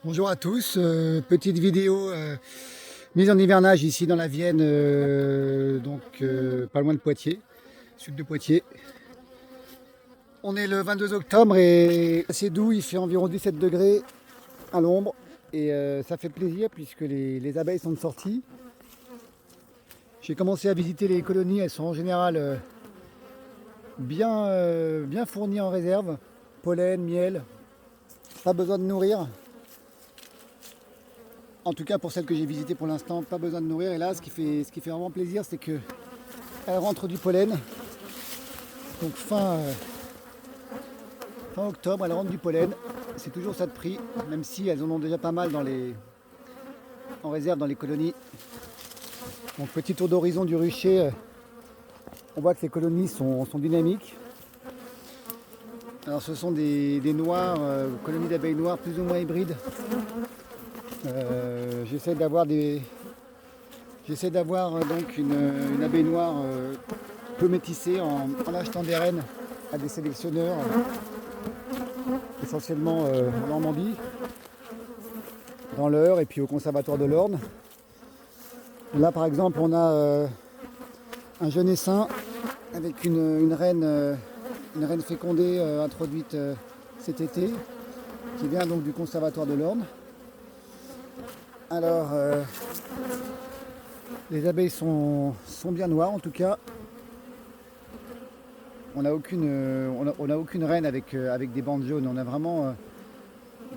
Bonjour à tous, petite vidéo mise en hivernage ici dans la Vienne, pas loin de Poitiers, sud de Poitiers. On est le 22 octobre et c'est doux, il fait environ 17 degrés à l'ombre et ça fait plaisir puisque les abeilles sont de sortie. J'ai commencé à visiter les colonies, elles sont en général bien fournies en réserve, pollen, miel, pas besoin de nourrir. En tout cas pour celles que j'ai visitées pour l'instant, pas besoin de nourrir. Et là, ce qui fait vraiment plaisir, c'est qu'elles rentrent du pollen. Donc fin octobre, elles rentrent du pollen. C'est toujours ça de prix, même si elles en ont déjà pas mal en réserve dans les colonies. Donc petit tour d'horizon du rucher, on voit que les colonies sont dynamiques. Alors ce sont des noirs, colonies d'abeilles noires plus ou moins hybrides. J'essaie d'avoir donc une abeille noire peu métissée en achetant des reines à des sélectionneurs, essentiellement en Normandie, dans l'Eure et puis au conservatoire de l'Orne. Là par exemple on a un jeune essaim avec une reine fécondée introduite cet été, qui vient donc du conservatoire de l'Orne. Alors, les abeilles sont bien noires en tout cas. On n'a aucune reine avec des bandes jaunes. On a vraiment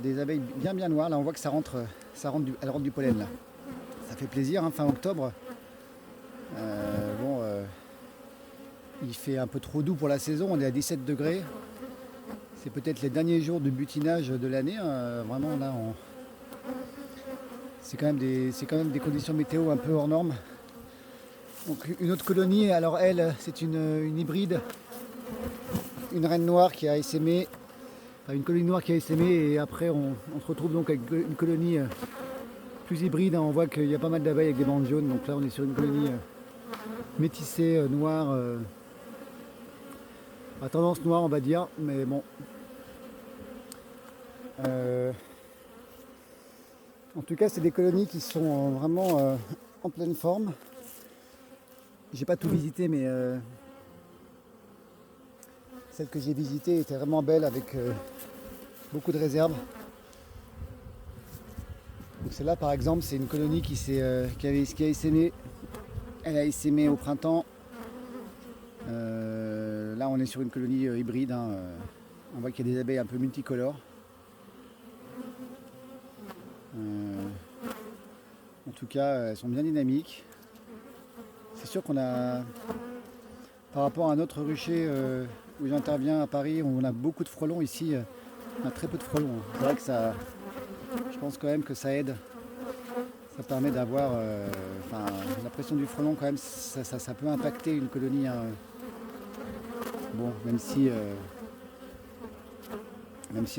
des abeilles bien noires. Là, on voit que elle rentre du pollen là. Ça fait plaisir, hein, fin octobre. Il fait un peu trop doux pour la saison. On est à 17 degrés. C'est peut-être les derniers jours de butinage de l'année. Vraiment là, c'est quand même des conditions météo un peu hors normes. Donc une autre colonie, alors elle, c'est une hybride, une reine noire qui a essaimé, enfin une colonie noire qui a essaimé, et après on se retrouve donc avec une colonie plus hybride, hein. On voit qu'il y a pas mal d'abeilles avec des bandes jaunes, donc là on est sur une colonie métissée, noire, à tendance noire on va dire, mais bon. En tout cas c'est des colonies qui sont vraiment en pleine forme. J'ai pas tout visité, mais celle que j'ai visitée était vraiment belle avec beaucoup de réserves. Donc celle-là par exemple, c'est une colonie qui a essaimé. Elle a essaimé au printemps. Là on est sur une colonie hybride, hein. On voit qu'il y a des abeilles un peu multicolores. En tout cas, elles sont bien dynamiques. C'est sûr qu'on a, par rapport à un autre rucher où j'interviens à Paris, où on a beaucoup de frelons, ici on a très peu de frelons. C'est vrai que je pense quand même que ça aide. Ça permet d'avoir, la pression du frelon quand même, ça peut impacter une colonie, hein. Bon, même si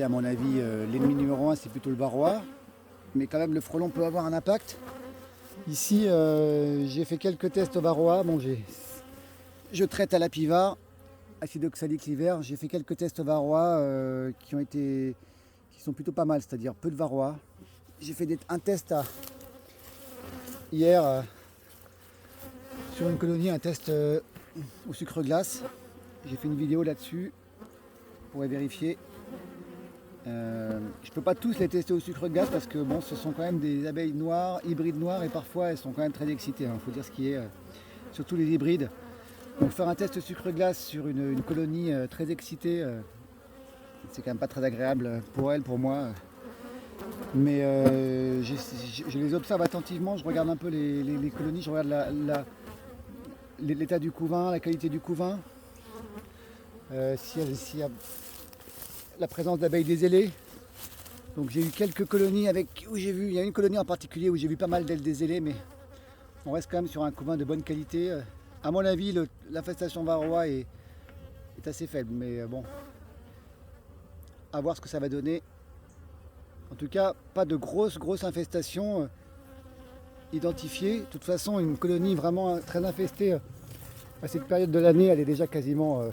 à mon avis l'ennemi numéro 1 c'est plutôt le varroa, mais quand même le frelon peut avoir un impact. Ici j'ai fait quelques tests au varroa. Bon, je traite à la piva, acide oxalique l'hiver. J'ai fait quelques tests au varroa qui sont plutôt pas mal, c'est-à-dire peu de varroa. J'ai fait un test hier sur une colonie, un test au sucre glace. J'ai fait une vidéo là-dessus, vous pourrez vérifier. Je peux pas tous les tester au sucre glace parce que bon, ce sont quand même des abeilles noires, hybrides noires, et parfois elles sont quand même très excitées, hein. Faut dire ce qui est, surtout les hybrides. Donc faire un test sucre glace sur une colonie très excitée, c'est quand même pas très agréable pour elle, pour moi. Mais je les observe attentivement, je regarde un peu les colonies, je regarde l'état du couvain, la qualité du couvain, s'il y a la présence d'abeilles des ailés. Donc j'ai eu quelques colonies il y a une colonie en particulier où j'ai vu pas mal d'ailes des ailés, mais on reste quand même sur un couvain de bonne qualité. À mon avis, l'infestation varroa est assez faible, mais bon, à voir ce que ça va donner. En tout cas, pas de grosse infestation identifiée. De toute façon, une colonie vraiment très infestée à cette période de l'année, elle est déjà quasiment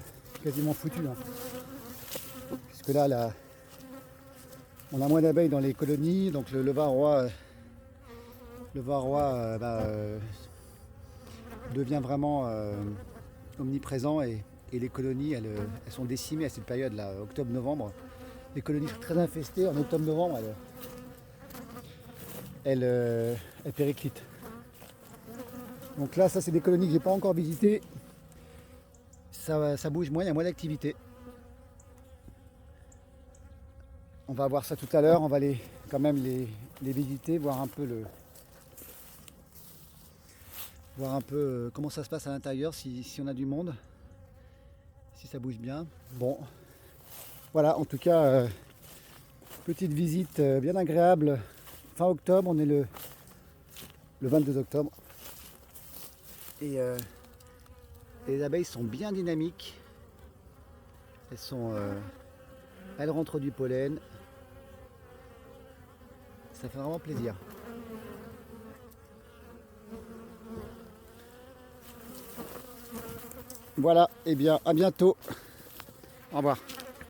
foutue, hein. Puisque là, On a moins d'abeilles dans les colonies, donc le varroa devient vraiment omniprésent et les colonies elles sont décimées à cette période-là, octobre-novembre. Les colonies sont très infestées, en octobre-novembre elles périclitent. Donc là, ça c'est des colonies que j'ai pas encore visitées. Ça bouge moins, il y a moins d'activité. On va voir ça tout à l'heure, on va quand même les visiter, voir un peu comment ça se passe à l'intérieur, si on a du monde, si ça bouge bien. Bon, voilà, en tout cas, petite visite bien agréable. Fin octobre, on est le 22 octobre. Et les abeilles sont bien dynamiques. Elles rentrent du pollen. Ça fait vraiment plaisir. Voilà, et bien à bientôt. Au revoir.